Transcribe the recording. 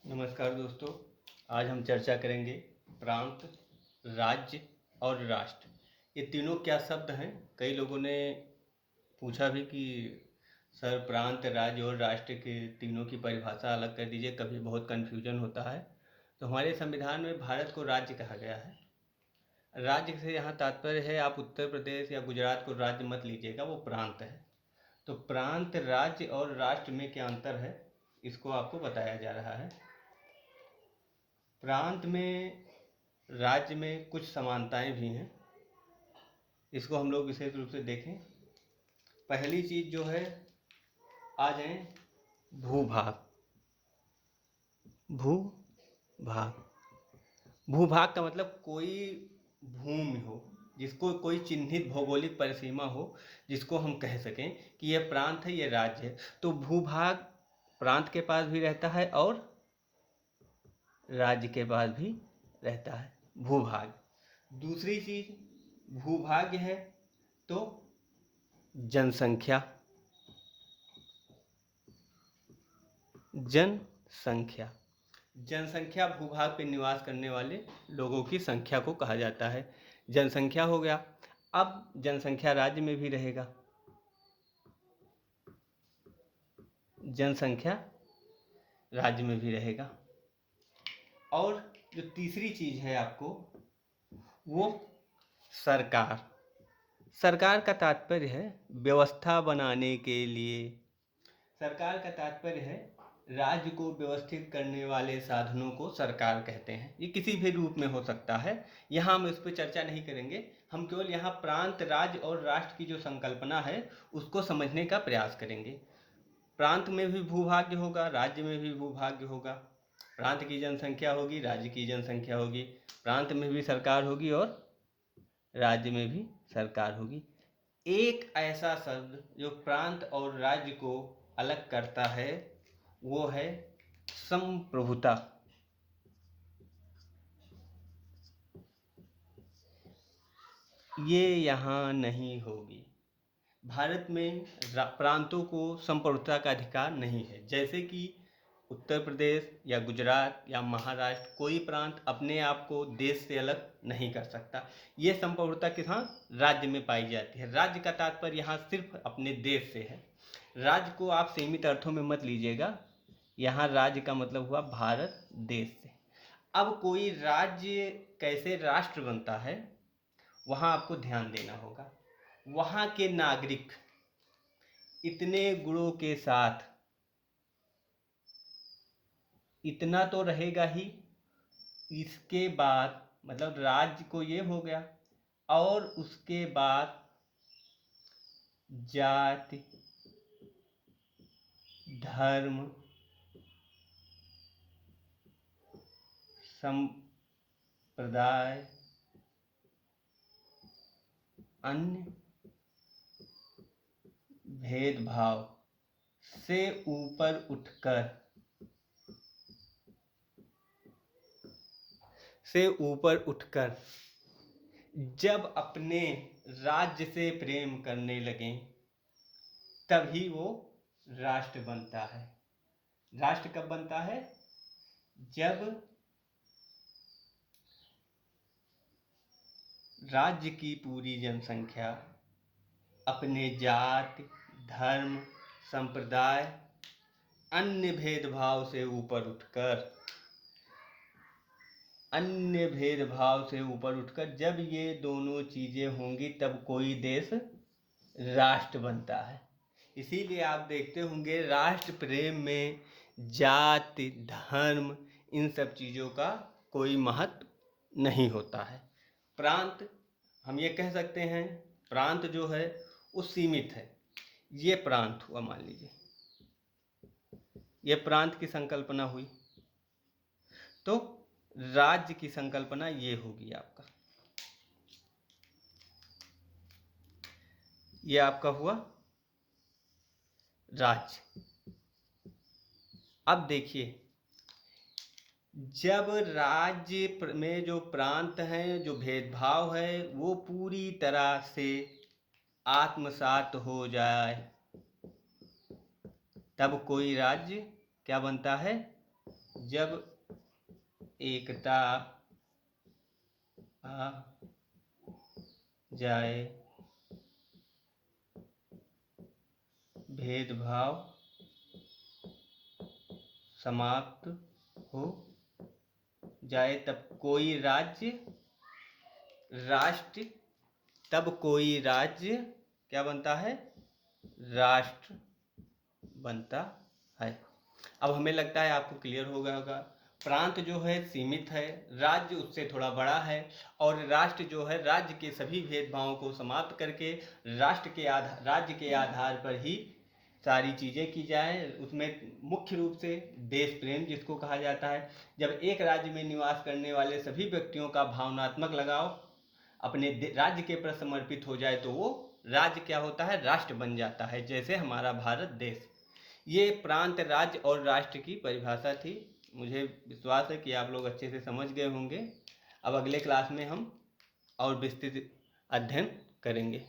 नमस्कार दोस्तों। आज हम चर्चा करेंगे प्रांत, राज्य और राष्ट्र। ये तीनों क्या शब्द हैं। कई लोगों ने पूछा भी कि सर प्रांत, राज्य और राष्ट्र के तीनों की परिभाषा अलग कर दीजिए, कभी बहुत कन्फ्यूजन होता है। तो हमारे संविधान में भारत को राज्य कहा गया है। राज्य से यहाँ तात्पर्य है, आप उत्तर प्रदेश या गुजरात को राज्य मत लीजिएगा, वो प्रांत है। तो प्रांत, राज्य और राष्ट्र में क्या अंतर है, इसको आपको बताया जा रहा है। प्रांत में, राज्य में कुछ समानताएं भी हैं, इसको हम लोग विशेष रूप से देखें। पहली चीज जो है, आ जाए भूभाग। भूभाग भूभाग का मतलब कोई भूमि हो, जिसको कोई चिन्हित भौगोलिक परिसीमा हो, जिसको हम कह सकें कि यह प्रांत है, यह राज्य है। तो भूभाग प्रांत के पास भी रहता है और राज्य के पास भी रहता है, भूभाग। दूसरी चीज, भूभाग्य है तो जनसंख्या। जनसंख्या जनसंख्या भूभाग पे निवास करने वाले लोगों की संख्या को कहा जाता है, जनसंख्या हो गया। अब जनसंख्या राज्य में भी रहेगा, जनसंख्या राज्य में भी रहेगा। और जो तीसरी चीज है आपको, वो सरकार। सरकार का तात्पर्य है व्यवस्था बनाने के लिए। सरकार का तात्पर्य है राज्य को व्यवस्थित करने वाले साधनों को सरकार कहते हैं। ये किसी भी रूप में हो सकता है, यहाँ हम इस पर चर्चा नहीं करेंगे। हम केवल यहाँ प्रांत, राज्य और राष्ट्र की जो संकल्पना है उसको समझने का प्रयास करेंगे। प्रांत में भी भूभाग्य होगा, राज्य में भी भूभाग्य होगा। प्रांत की जनसंख्या होगी, राज्य की जनसंख्या होगी। प्रांत में भी सरकार होगी और राज्य में भी सरकार होगी। एक ऐसा शब्द जो प्रांत और राज्य को अलग करता है, वो है संप्रभुता। ये यहाँ नहीं होगी। भारत में प्रांतों को संप्रभुता का अधिकार नहीं है। जैसे कि उत्तर प्रदेश या गुजरात या महाराष्ट्र, कोई प्रांत अपने आप को देश से अलग नहीं कर सकता। ये संप्रभुता किहाँ, राज्य में पाई जाती है। राज्य का तात्पर्य यहाँ सिर्फ अपने देश से है। राज्य को आप सीमित अर्थों में मत लीजिएगा, यहाँ राज्य का मतलब हुआ भारत देश से। अब कोई राज्य कैसे राष्ट्र बनता है, वहाँ आपको ध्यान देना होगा। वहाँ के नागरिक इतने गुणों के साथ, इतना तो रहेगा ही, इसके बाद मतलब राज्य को ये हो गया, और उसके बाद जाति, धर्म, संप्रदाय, अन्य भेदभाव से ऊपर उठकर जब अपने राज्य से प्रेम करने लगें, तभी वो राष्ट्र बनता है। राष्ट्र कब बनता है, जब राज्य की पूरी जनसंख्या अपने जाति, धर्म, संप्रदाय, अन्य भेदभाव से ऊपर उठकर जब ये दोनों चीजें होंगी, तब कोई देश राष्ट्र बनता है। इसीलिए आप देखते होंगे राष्ट्र प्रेम में जाति, धर्म, इन सब चीजों का कोई महत्व नहीं होता है। प्रांत, हम ये कह सकते हैं, प्रांत जो है वो सीमित है। ये प्रांत हुआ, मान लीजिए ये प्रांत की संकल्पना हुई। तो राज्य की संकल्पना ये होगी आपका, ये आपका हुआ राज्य। अब देखिए, जब राज्य में जो प्रांत हैं, जो भेदभाव है, वो पूरी तरह से आत्मसात हो जाए, तब कोई राज्य क्या बनता है, जब एकता आ जाए, भेदभाव समाप्त हो जाए, तब कोई राज्य क्या बनता है? राष्ट्र बनता है। अब हमें लगता है आपको क्लियर हो गया होगा। प्रांत जो है सीमित है, राज्य उससे थोड़ा बड़ा है, और राष्ट्र जो है राज्य के सभी भेदभावों को समाप्त करके राज्य के आधार पर ही सारी चीज़ें की जाए। उसमें मुख्य रूप से देश प्रेम जिसको कहा जाता है। जब एक राज्य में निवास करने वाले सभी व्यक्तियों का भावनात्मक लगाव अपने राज्य के प्रति समर्पित हो जाए तो वो राज्य क्या होता है? राष्ट्र बन जाता है, जैसे हमारा भारत देश। ये प्रांत, राज्य और राष्ट्र की परिभाषा थी। मुझे विश्वास है कि आप लोग अच्छे से समझ गए होंगे। अब अगले क्लास में हम और विस्तृत अध्ययन करेंगे।